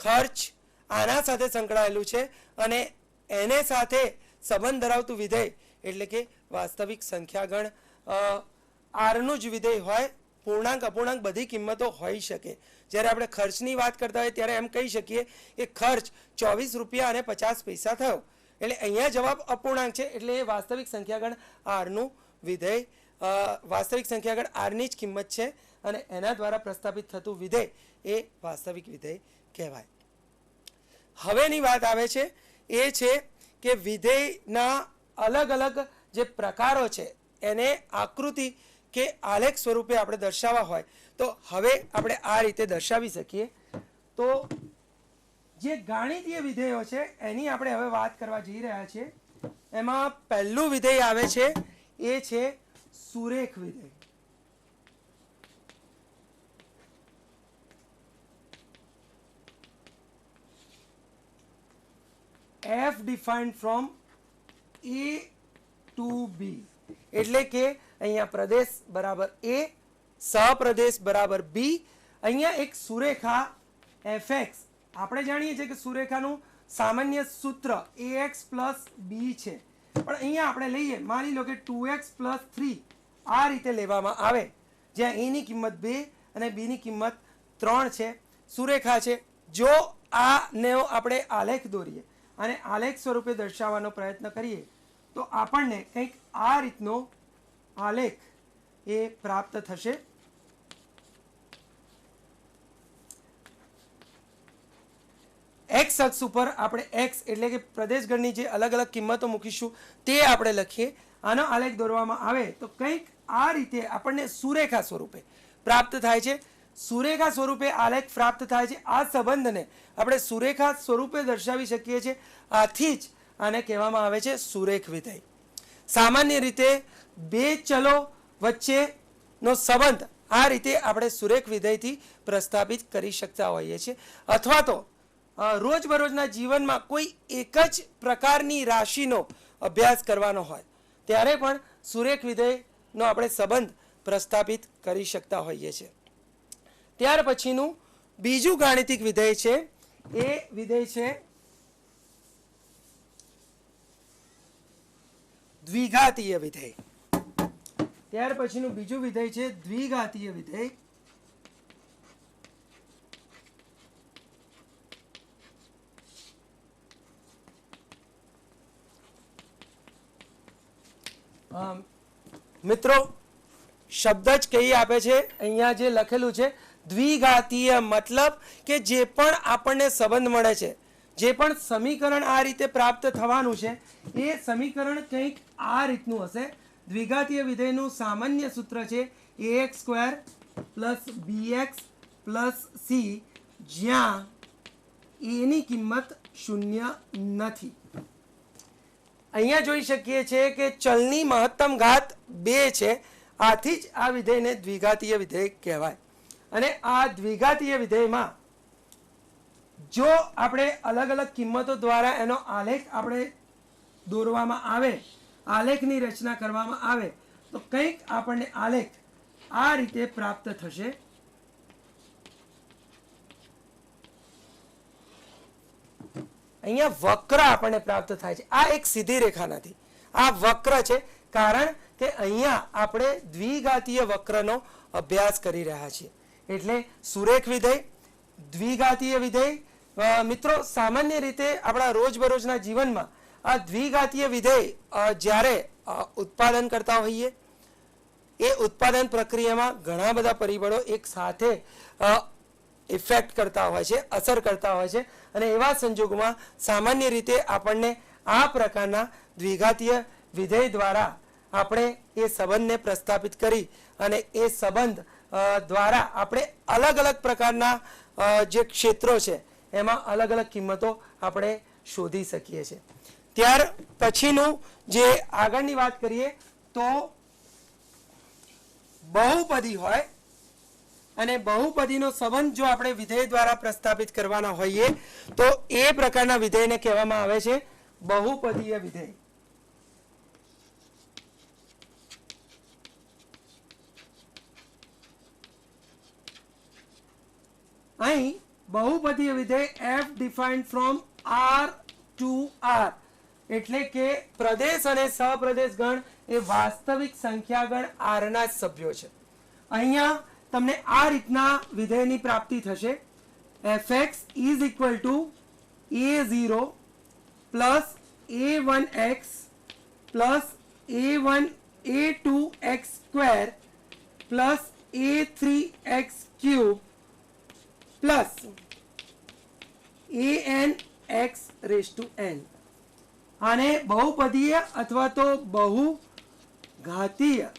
खर्च आना साथे संकળાયેલું છે અને એને સાથે સંબંધ ધરાવતું વિધેય એટલે કે વાસ્તવિક સંખ્યાગણ આરનું જ વિધેય હોય. પૂર્ણાંક અપૂર્ણાંક બધી કિંમતો હોઈ શકે. જ્યારે આપણે ખર્ચની વાત કરતા હોય ત્યારે એમ કહી શકીએ કે ખર્ચ 24 રૂપિયા અને 50 પૈસા થયો. એટલે અહીંયા જવાબ અપૂર્ણાંક છે એટલે એ વાસ્તવિક સંખ્યાગણ આરનું વિધેય વાસ્તવિક સંખ્યાગણ આરની જ કિંમત છે અને એના દ્વારા પ્રસ્થાપિત થતું વિધેય એ વાસ્તવિક વિધેય કહેવાય. હવેની વાત આવે છે એ છે કે વિધેયના અલગ અલગ જે પ્રકારો છે એને આકૃતિ કે આલેખ સ્વરૂપે આપણે દર્શાવવા હોય તો હવે આપણે આ રીતે દર્શાવી શકીએ. તો જે ગાણિતીય વિધેયો છે એની આપણે હવે વાત કરવા જઈ રહ્યા છીએ. એમાં પહેલું વિધેય આવે છે એ છે સુરેખ વિધેય. f defined from a to b એટલે કે અહીંયા પ્રદેશ બરાબર a સહપ્રદેશ બરાબર b. અહીંયા એક સુરેખા fx આપણે જાણીએ છીએ કે સુરેખાનું સામાન્ય સૂત્ર ax પ્લસ b છે પણ અહીંયા આપણે લઈએ માની લો કે 2x પ્લસ 3 આ રીતે લેવામાં આવે જ્યાં a ની કિંમત 2 અને b ની કિંમત 3 છે. સુરેખા છે. જો આને આપણે આલેખ દોરીએ અને આલેખ સ્વરૂપે દર્શાવવાનો પ્રયત્ન કરીએ તો આપણને કંઈક આ રીતનો આલેખ એ પ્રાપ્ત થશે. એક્સ અક્ષ ઉપર આપણે એક્સ એટલે કે પ્રદેશગણની જે અલગ અલગ કિંમતો મૂકીશું તે આપણે લખીએ. આનો આલેખ દોરવામાં આવે તો કંઈક આ રીતે આપણને સુરેખા સ્વરૂપે પ્રાપ્ત થાય છે. સુરેખા સ્વરૂપે આલેખ પ્રાપ્ત થાય છે. આ સંબંધને આપણે સુરેખા સ્વરૂપે દર્શાવી શકીએ છીએ. આથી જ આને કહેવામાં આવે છે સુરેખ વિધેય. સામાન્ય રીતે બે ચલો વચ્ચેનો સંબંધ આ રીતે આપણે સુરેખ વિધેયથી પ્રસ્થાપિત કરી શકતા હોઈએ છીએ. અથવા તો રોજબરોજના જીવનમાં કોઈ એક જ પ્રકારની રાશિનો અભ્યાસ કરવાનો હોય ત્યારે પણ સુરેખ વિધેયનો આપણે સંબંધ પ્રસ્થાપિત કરી શકતા હોઈએ છીએ. ત્યાર પછીનું બીજું ગાણિતિક વિધેય છે એ વિધેય છે દ્વિઘાતીય વિધેય. ત્યાર પછીનું બીજું વિધેય છે દ્વિઘાતીય વિધેય. મિત્રો શબ્દ જ કહી આપે છે અહીંયા જે લખેલું છે દ્વિઘાતીય મતલબ કે જે પણ આપણને સંબંધ મળે છે જે પણ સમીકરણ આ રીતે પ્રાપ્ત થવાનું છે એ સમીકરણ કંઈક આ રીતનું હશે. દ્વિઘાતીય વિધેયનું સામાન્ય સૂત્ર છે ax² + bx + c જ્યાં a ની કિંમત 0 નથી. અહીંયા જોઈ શકીએ છીએ કે ચલની મહત્તમ ઘાત 2 છે. આથી જ આ વિધેયને દ્વિઘાતીય વિધેય કહેવાય. અને આ દ્વિઘાતીય વિધેયમાં જો આપણે અલગ અલગ કિંમતો દ્વારા એનો આલેખ આપણે દોરવામાં આવે આલેખની રચના કરવામાં આવે તો કંઈક આપણને આલેખ આ રીતે પ્રાપ્ત થશે. અહીંયા વક્ર આપણને પ્રાપ્ત થાય છે. આ એક સીધી રેખા નથી, આ વક્ર છે. કારણ કે અહીંયા આપણે દ્વિઘાતીય વક્રનો અભ્યાસ કરી રહ્યા છીએ. એટલે સુરેખ વિધેય દ્વિઘાતીય વિધેય. મિત્રો સામાન્ય રીતે આપણા રોજબરોજના જીવનમાં આ દ્વિઘાતીય વિધેય જ્યારે ઉત્પાદન કરતા હોઈએ એ ઉત્પાદન પ્રક્રિયામાં ઘણા બધા પરિબળો એક સાથે ઇફેક્ટ કરતા હોય છે, અસર કરતા હોય છે. અને એવા સંજોગોમાં સામાન્ય રીતે આપણને આ પ્રકારના દ્વિઘાતીય વિધેય દ્વારા આપણે એ સંબંધને પ્રસ્થાપિત કરી અને એ સંબંધ દ્વારા આપણે અલગ અલગ પ્રકારના જે ક્ષેત્રો છે એમાં અલગ અલગ કિંમતો આપણે શોધી શકીએ છીએ. ત્યાર પછીનું જે આગળની વાત કરીએ તો બહુપદી હોય અને બહુપદીનો સંબંધ જો આપણે વિધેય દ્વારા પ્રસ્થાપિત કરવાના હોઈએ તો એ પ્રકારના વિધેયને કહેવામાં આવે છે બહુપદીય વિધેય. અહીં બહુપદીય વિધેય f defined from r to r, એટલે કે પ્રદેશ અને સહપ્રદેશ ગણ એ વાસ્તવિક સંખ્યાગણ r ના જ સભ્યો છે. અહીંયા તમને આ રીતના વિધેયની પ્રાપ્તિ થશે. fx is equal to a0 plus a1x plus a2x square plus a3x cube plus anx raise to n. આને બહુપદીય અથવા તો બહુઘાતીય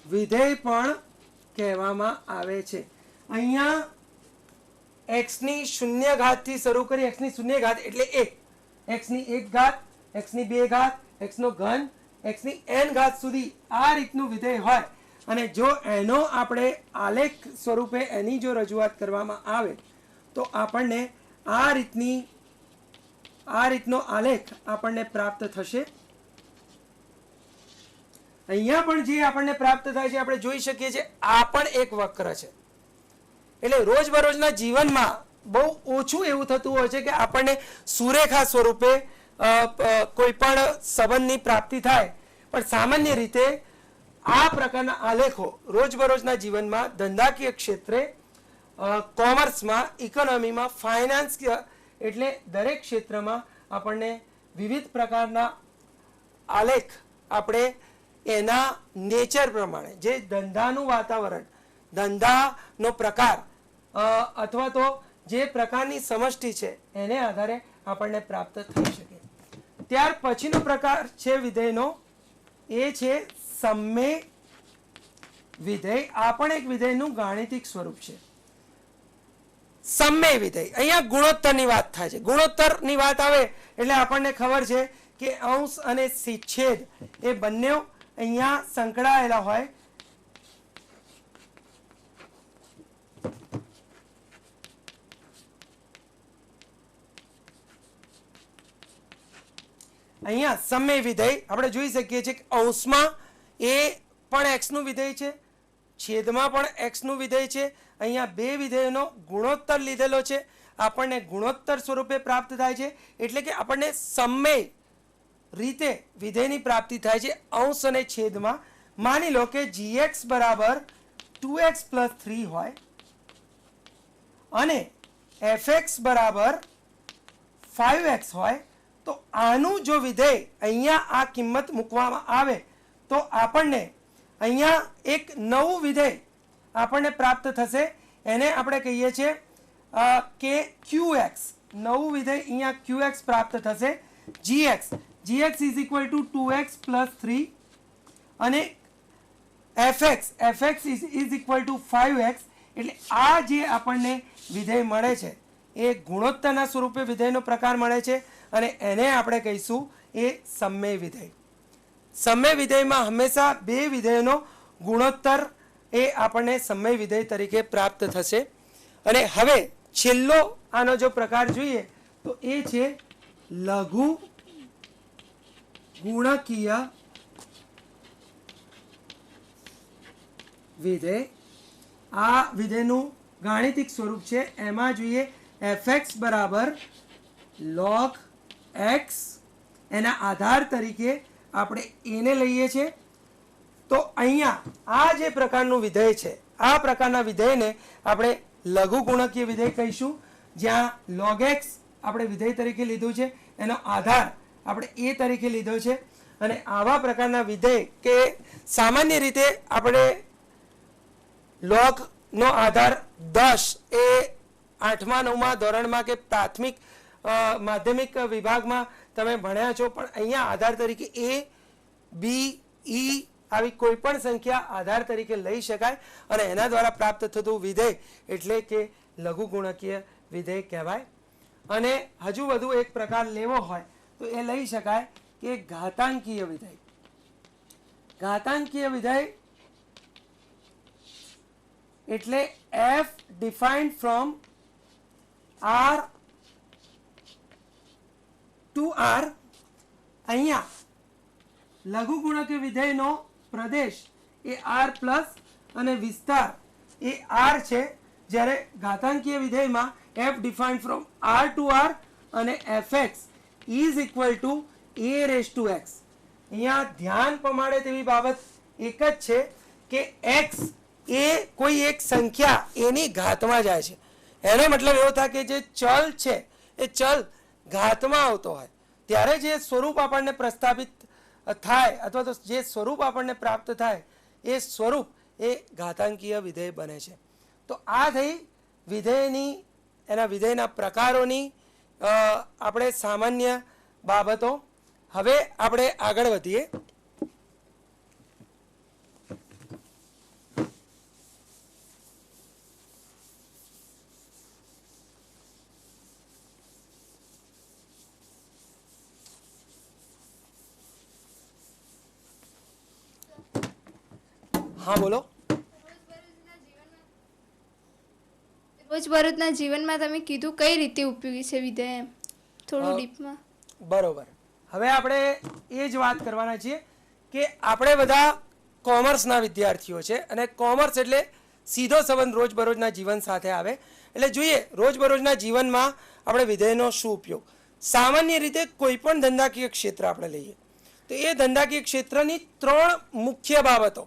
વિધેય પણ કહેવામાં આવે છે. અહીંયા x ની શૂન્ય ઘાતથી શરૂ કરી x ની શૂન્ય ઘાત એટલે 1, x ની 1 ઘાત, x ની 2 ઘાત, x નો ઘન, x ની n ઘાત સુધી આ રીતનું વિધેય હોય અને જો એનો આપણે આલેખ સ્વરૂપે એની જો રજૂઆત કરવામાં આવે તો આપણને આ રીતનો આલેખ આપણને પ્રાપ્ત થશે. અહીંયા પણ જે આપણને પ્રાપ્ત થાય છે આપણે જોઈ શકીએ છીએ આ પણ એક વક્ર છે. એટલે રોજબરોજના જીવનમાં બહુ ઓછું એવું થતું હોય છે કે આપણને સુરેખા સ્વરૂપે કોઈ પણ સંબંધની પ્રાપ્તિ થાય, પણ સામાન્ય રીતે આ પ્રકારના આલેખો રોજબરોજના જીવનમાં ધંધાકીય ક્ષેત્રે, કોમર્સમાં, ઇકોનોમીમાં, ફાઇનાન્સ એટલે દરેક ક્ષેત્રમાં આપણને વિવિધ પ્રકારના આલેખ આપણે એના નેચર પ્રમાણે, જે ધંધાનું વાતાવરણ, ધંધાનો પ્રકાર અથવા તો જે પ્રકારની સમષ્ટિ છે એને આધારે આપણને પ્રાપ્ત થઈ શકે. ત્યાર પછીનો પ્રકાર છે વિધેયનો, એ છે સમમેય વિધેય. આ પણ એક વિધેયનું ગાણિતિક સ્વરૂપ છે. સમમેય વિધેય, અહીંયા ગુણોત્તરની વાત થાય છે. ગુણોત્તરની વાત આવે એટલે આપણને ખબર છે કે અંશ અને છેદ એ બંને અહીંયા સંકળાયેલા હોય. અહીંયા સમમેય વિધેય આપણે જોઈ શકીએ છીએ કે અંશમાં એ પણ x નું વિધેય છે, છેદમાં પણ x નું વિધેય છે. અહીંયા બે વિધેયનો ગુણોત્તર લીધેલો છે, આપણને ગુણોત્તર સ્વરૂપે પ્રાપ્ત થાય છે. એટલે કે આપણને સમમેય રીતે વિધેયની પ્રાપ્તિ થાય છે અંશ અને છેદમાં. માની લો કે gx બરાબર 2x પ્લસ 3 હોય અને fx બરાબર 5x હોય, તો આનું જો વિધેય અહીંયા આ કિંમત મૂકવામાં આવે તો આપણને અહીંયા એક નવું વિધેય આપણને પ્રાપ્ત થશે. એને આપણે કહીએ છીએ કે qx. નવું વિધેય અહીંયા qx પ્રાપ્ત થશે. gx is equal two 2x plus 3 અને fx is equal two 5x. એટલે આ જે આપણને વિધેય મળે છે એ ગુણોત્તરના સ્વરૂપે વિધેયનો પ્રકાર મળે છે અને એને આપણે કહીશું એ સમમેય વિધેય. સમમેય વિધેયમાં હંમેશા બે વિધેયનો ગુણોત્તર એ આપણને સમમેય વિધેય તરીકે પ્રાપ્ત થશે. અને હવે છેલ્લો આનો જો પ્રકાર જોઈએ તો એ છે લઘુ ગુણકીય વિધેય. આ વિધેયનું ગાણિતિક સ્વરૂપ છે. એમાં જોઈએ fx બરાબર log x, એના આધાર તરીકે આપણે એને લઈએ છીએ. તો અહીંયા આ જે પ્રકારનું વિધેય છે, આ પ્રકારના વિધેયને આપણે લઘુ ગુણકીય વિધેય કહીશું, જ્યાં log x આપણે વિધેય તરીકે લીધું છે, એનો આધાર આપણે એ તરીકે લીધો છે. અને આવા પ્રકારના વિધેય કે સામાન્ય રીતે આપણે log નો આધાર 10 એ 8મા 9મા ધોરણમાં કે પ્રાથમિક માધ્યમિક વિભાગમાં તમે ભણ્યા છો, પણ અહીંયા આધાર તરીકે a, b, e આવી કોઈ પણ સંખ્યા આધાર તરીકે લઈ શકાય અને એના દ્વારા પ્રાપ્ત થતું વિધેય એટલે કે લઘુ ગુણકીય વિધેય કહેવાય. અને હજુ વધુ એક પ્રકાર લેવો હોય તો એ લઈ શકાય કે ઘાતાંકીય વિધેય. ઘાતાંકીય વિધેય એટલે f defined from r to r. અહીંયા લઘુ ગુણકીય વિધેયનો પ્રદેશ એ r પ્લસ અને વિસ્તાર એ r છે, જ્યારે ઘાતાંકીય વિધેયમાં f defined from r to r અને fx is equal to a raise to x. અહીંયા ધ્યાન પમાડે તેવી બાબત એક જ છે કે x એ કોઈ એક સંખ્યા એની ઘાતમાં જાય છે. એનો મતલબ એવો થાય કે જે ચલ છે એ ચલ ઘાતમાં આવતો હોય ત્યારે જે સ્વરૂપ આપણને પ્રસ્થાપિત થાય અથવા તો જે સ્વરૂપ આપણને પ્રાપ્ત થાય એ સ્વરૂપ એ ઘાતાંકીય વિધેય બને છે. તો આ થઈ વિધેયની એના વિધેયના પ્રકારોની આપણે સામાન્ય બાબતો. હવે આપણે આગળ વધીએ. હા બોલો. રોજબરોજના જીવનમાં તમે કીધું કઈ રીતે ઉપયોગી છે વિધેય, એમ થોડું ડીપમાં. બરોબર. હવે આપણે એ જ વાત કરવાના છીએ કે આપણે બધા કોમર્સના વિદ્યાર્થીઓ છે અને કોમર્સ એટલે સીધો સંબંધ રોજબરોજના જીવન સાથે આવે. એટલે જોઈએ રોજબરોજના જીવનમાં આપણે વિધેયનો શું ઉપયોગ. સામાન્ય રીતે કોઈ પણ ધંધાકીય ક્ષેત્ર આપણે લઈએ તો એ ધંધાકીય ક્ષેત્રની 3 મુખ્ય બાબતો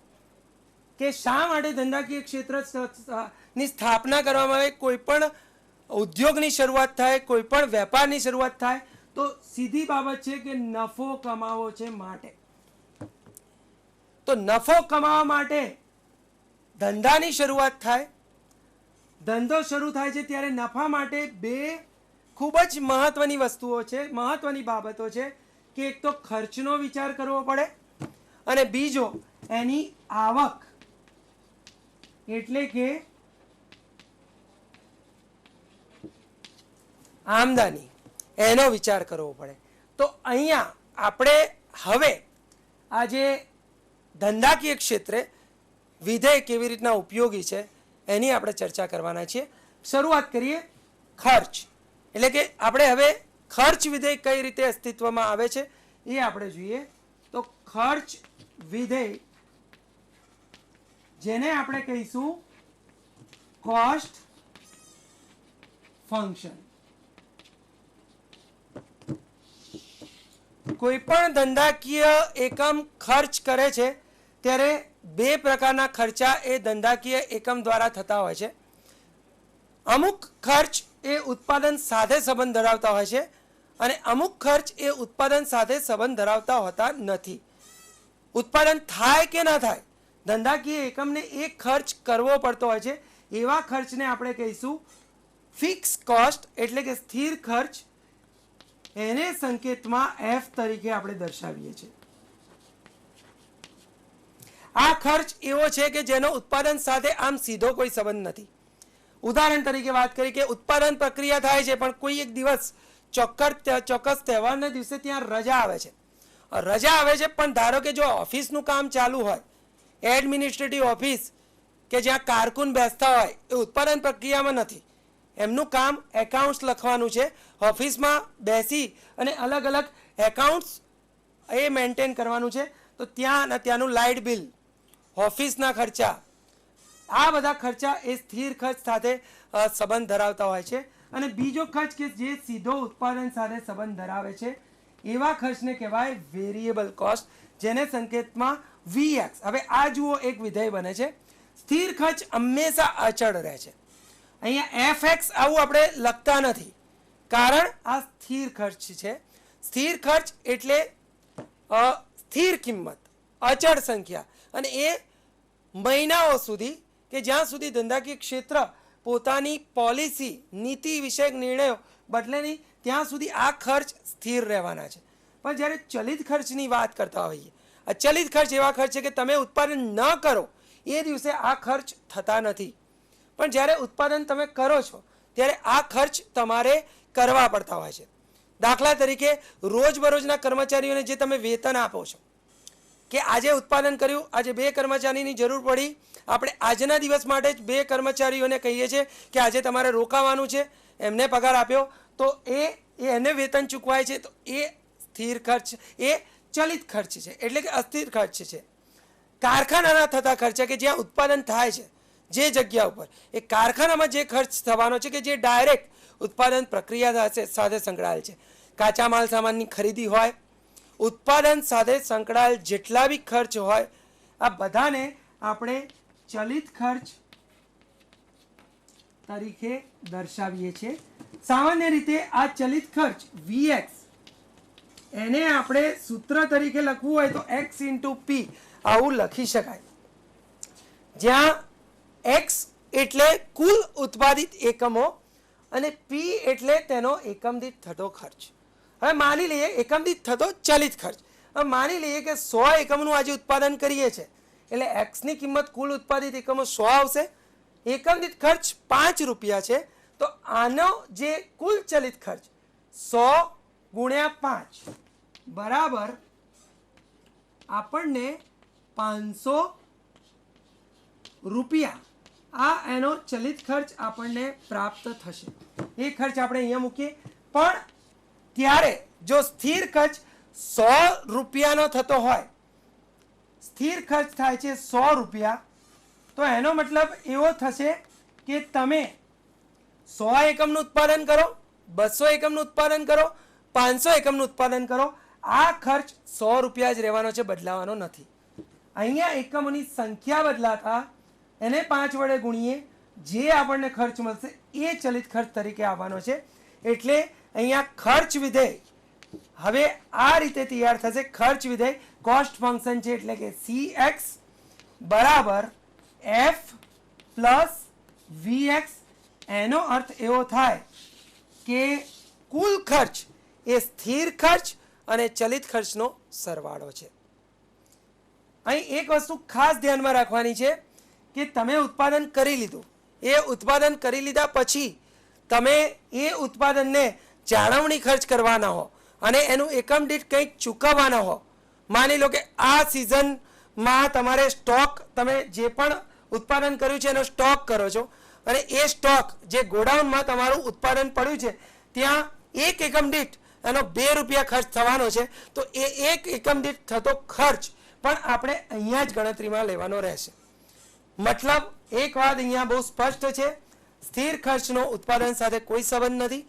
કે શા માટે ધંધાકીય ક્ષેત્રની સ્થાપના કરવામાં આવે, કોઈ પણ ઉદ્યોગની શરૂઆત થાય, કોઈ પણ વેપારની શરૂઆત થાય તો સીધી બાબત છે કે નફો કમાવો છે માટે. તો નફો કમાવા માટે ધંધાની શરૂઆત થાય. ધંધો શરૂ થાય છે ત્યારે નફા માટે 2 ખૂબ જ મહત્વની વસ્તુઓ છે, મહત્વની બાબતો છે કે એક તો ખર્ચનો વિચાર કરવો પડે અને બીજો એની આવક એટલે કે આમદની એનો વિચાર કરવો પડે. તો અહીંયા આપણે હવે આ જે ધંધાકીય ક્ષેત્રે વિધેય કેવી રીતના ઉપયોગી છે એની આપણે ચર્ચા કરવાના છીએ. શરૂઆત કરીએ ખર્ચ. એટલે કે આપણે હવે ખર્ચ વિધેય કઈ રીતે અસ્તિત્વમાં આવે છે એ આપણે જોઈએ. તો ખર્ચ વિધેય જેને આપણે કહીશું કોસ્ટ ફંક્શન. કોઈ પણ ધંધાકીય એકમ ખર્ચ કરે છે ત્યારે 2 પ્રકારના ખર્ચા એ ધંધાકીય એકમ દ્વારા થતા હોય છે. અમુક ખર્ચ એ ઉત્પાદન સાથે સંબંધ ધરાવતા હોય છે અને અમુક ખર્ચ એ ઉત્પાદન સાથે સંબંધ ધરાવતા હોતા નથી. ઉત્પાદન થાય કે ના થાય ધંધાકીય એકમને એક ખર્ચ કરવો પડતો હોય છે. એવા ખર્ચને આપણે કહીશું ફિક્સ કોસ્ટ એટલે કે સ્થિર ખર્ચ. એને સંકેતમાં એફ તરીકે આપણે દર્શાવીએ છીએ. આ ખર્ચ એવો છે કે જેનો ઉત્પાદન સાથે આમ સીધો કોઈ સંબંધ નથી. ઉદાહરણ તરીકે વાત કરી કે ઉત્પાદન પ્રક્રિયા થાય છે પણ કોઈ એક દિવસ ચોક્કસ તહેવારના દિવસે ત્યાં રજા આવે છે. રજા આવે છે પણ ધારો કે જો ઓફિસનું કામ ચાલુ હોય, એડમિનિસ્ટ્રેટિવ ઓફિસ કે જ્યાં કારકુન બેસતા હોય એ ઉત્પાદન પ્રક્રિયામાં નથી. એમનું કામ એકાઉન્ટ્સ લખવાનું છે. ઓફિસમાં બેસી અને અલગ અલગ એકાઉન્ટ્સ એ મેન્ટેન કરવાનું છે. તો ત્યાંનું લાઇટ બિલ, ઓફિસના ખર્ચા, આ બધા ખર્ચા એ સ્થિર ખર્ચ સાથે સંબંધ ધરાવતા હોય છે. અને બીજો ખર્ચ કે જે સીધો ઉત્પાદન સાથે સંબંધ ધરાવે છે એવા ખર્ચને કહેવાય વેરિયેબલ કોસ્ટ, જેને સંકેતમાં વીએક્સ. હવે આ જુઓ એક વિધેય બને છે. સ્થિર ખર્ચ હંમેશા અચળ રહે છે. અહીંયા એફએક્સ આવું આપણે લખતા નથી કારણ આ સ્થિર ખર્ચ છે. સ્થિર ખર્ચ એટલે સ્થિર કિંમત, અચળ સંખ્યા, અને એ મહિનાઓ સુધી કે જ્યાં સુધી ધંધાકીય ક્ષેત્ર પોતાની પોલિસી, નીતિ વિષયક નિર્ણયો બદલે નહીં ત્યાં સુધી આ ખર્ચ સ્થિર રહેવાના છે. પણ જ્યારે ચલિત ખર્ચની વાત કરતા હોઈએ, અચલિત ખર્ચ એવા ખર્ચ છે કે તમે ઉત્પાદન ન કરો એ દિવસે આ ખર્ચ થતા નથી. પણ જ્યારે ઉત્પાદન તમે કરો છો ત્યારે આ ખર્ચ તમારે કરવા પડતા હોય છે. દાખલા તરીકે રોજબરોજના કર્મચારીઓને જે તમે વેતન આપો છો કે આજે ઉત્પાદન કર્યું, આજે 2 કર્મચારીની જરૂર પડી, આપણે આજના દિવસ માટે જ 2 કર્મચારીઓને કહીએ છીએ કે આજે તમારે રોકાવાનું છે, એમને પગાર આપ્યો તો એને વેતન ચૂકવાય છે. તો એ સ્થિર ખર્ચ, એ ચલિત ખર્ચ છે એટલે કે અસ્થિર ખર્ચ છે. કારખાનાના થતા ખર્ચા કે જ્યાં ઉત્પાદન થાય છે જે જગ્યા ઉપર એ કારખાનામાં જે ખર્ચ થવાનો છે કે જે ડાયરેક્ટ ઉત્પાદન પ્રક્રિયા સાથે સંકળાયેલ છે, કાચા માલ સામાનની ખરીદી હોય, ઉત્પાદન સાથે સંકળાયેલ જેટલા બી ખર્ચ હોય, આ બધાને આપણે ચલિત ખર્ચ તરીકે દર્શાવીએ છીએ. સામાન્ય રીતે આ ચલિત ખર્ચ Vx એને આપણે સૂત્ર તરીકે લખવું હોય તો x * p આવું લખી શકાય, જ્યાં x એટલે કુલ ઉત્પાદિત એકમો અને p એટલે તેનો એકમ દીઠ થતો ખર્ચ. હવે માની લઈએ એકમ દીઠ થતો ચલિત ખર્ચ. હવે માની લઈએ કે 100 એકમનું આજે ઉત્પાદન કરીએ છીએ એટલે x ની કિંમત કુલ ઉત્પાદિત એકમો 100 આવશે. એકમ દીઠ ખર્ચ 5 રૂપિયા છે, તો આનો જે કુલ ચલિત ખર્ચ 100 × 5 બરાબર આપણને 500 રૂપિયા, આ એનો ચલિત ખર્ચ આપણને પ્રાપ્ત થશે. એ ખર્ચ આપણે અહીંયા મૂકીએ. પણ ત્યારે જો સ્થિર ખર્ચ 100 રૂપિયાનો થતો હોય, સ્થિર ખર્ચ થાય છે 100 રૂપિયા, તો એનો મતલબ એવો થશે કે તમે 100 એકમનું ઉત્પાદન કરો, 200 એકમનું ઉત્પાદન કરો, 500 એકમનું ઉત્પાદન કરો, આ ખર્ચ 100 રૂપિયા જ રહેવાનો છે, બદલાવાનો નથી. અહીંયા એકમોની સંખ્યા બદલાતા એને 5 વડે ગુણીએ, જે આપણને ખર્ચ મળશે એ ચલિત ખર્ચ તરીકે આવવાનો છે. એટલે અહીંયા ખર્ચ વિધેય હવે આ રીતે તૈયાર થશે. ખર્ચ વિધેય કોસ્ટ ફંક્શન છે, એટલે કે Cx બરાબર f પ્લસ Vx. એનો અર્થ એવો થાય કે કુલ ખર્ચ એ સ્થિર ખર્ચ અને ચલિત ખર્ચનો સરવાળો છે. અહીં એક વસ્તુ ખાસ ધ્યાનમાં રાખવાની છે કે તમે ઉત્પાદન કરી લીધું, એ ઉત્પાદન કરી લીધા પછી તમે એ ઉત્પાદનને જાળવણી ખર્ચ કરવાના હો અને એનું એકમ દીઠ કંઈક ચૂકવવાના હો. માની લો કે આ સિઝનમાં તમારે સ્ટોક, તમે જે પણ ઉત્પાદન કર્યું છે એનો સ્ટોક કરો છો અને એ સ્ટોક જે ગોડાઉનમાં તમારું ઉત્પાદન પડ્યું છે ત્યાં એક એકમ દીઠ એનો 2 રૂપિયા ખર્ચ થવાનો છે, તો એ એક એકમ દીઠ થતો ખર્ચ પણ આપણે અહીંયા જ ગણતરીમાં લેવાનો રહેશે. મતલબ એક વાત અહીંયા બહુ સ્પષ્ટ છે, સ્થિર ખર્ચનો ઉત્પાદન સાથે કોઈ સંબંધ નથી,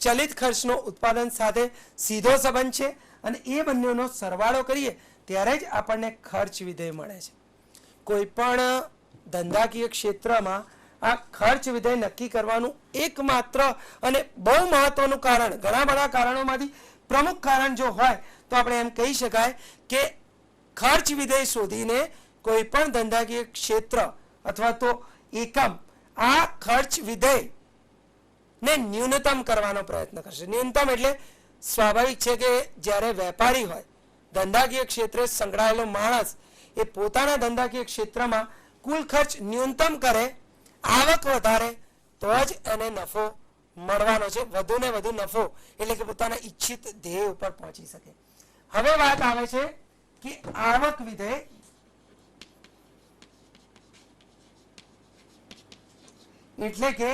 ચલિત ખર્ચનો ઉત્પાદન સાથે સીધો સંબંધ છે અને એ બંનેનો સરવાળો કરીએ ત્યારે જ આપણને ખર્ચ વિધેય મળે છે. કોઈ પણ ધંધાકીય ક્ષેત્રમાં આ ખર્ચ વિધેય નક્કી કરવાનું એકમાત્ર અને બહુ મહત્વનું કારણ, ઘણા બધા કારણોમાંથી પ્રમુખ કારણ જો હોય તો આપણે એમ કહી શકાય કે ખર્ચ વિધેય શોધીને કોઈ પણ ધંધાકીય ક્ષેત્ર અથવા તો એકમ આ ખર્ચ વિધેય ને ન્યૂનતમ કરવાનો પ્રયત્ન કરશે. ન્યૂનતમ એટલે સ્વાભાવિક છે કે જ્યારે વેપારી હોય, ધંધાકીય ક્ષેત્રે સંકળાયેલો માણસ એ પોતાના ધંધાકીય ક્ષેત્રમાં કુલ ખર્ચ ન્યૂનતમ કરે, આવક વધારે, તો જ એને નફો મળવાનો છે, વધુ ને વધુ નફો, એટલે કે પોતાના ઈચ્છિત ધ્યેય ઉપર પહોંચી શકે. હવે વાત આવે છે કે આવક વિધેય. એટલે કે